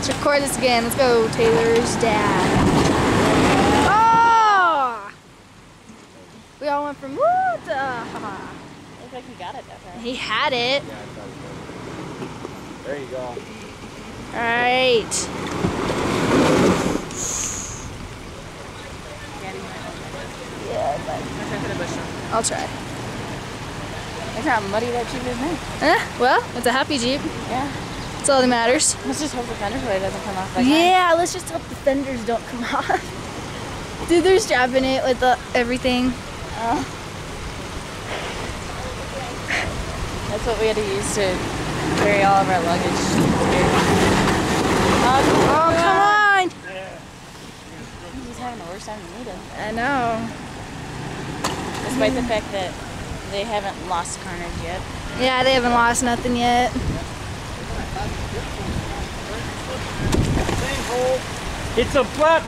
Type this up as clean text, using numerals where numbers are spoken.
Let's record this again. Let's go, Taylor's dad. Oh! We all went from woo to Looks like he got it that time. He had it. There you go. Alright. Yeah, but I'll try. Look how muddy that Jeep is now. Well, it's a happy Jeep. Yeah. That's all that matters. Let's just hope the fender plate doesn't come off. Yeah, let's just hope the fenders don't come off. Dude, they're strapping it with everything. That's what we had to use to carry all of our luggage. Oh, come on! He's having the worst time to meet him. I know. Despite the fact that they haven't lost carnage yet. Yeah, they haven't lost nothing yet. It's a flat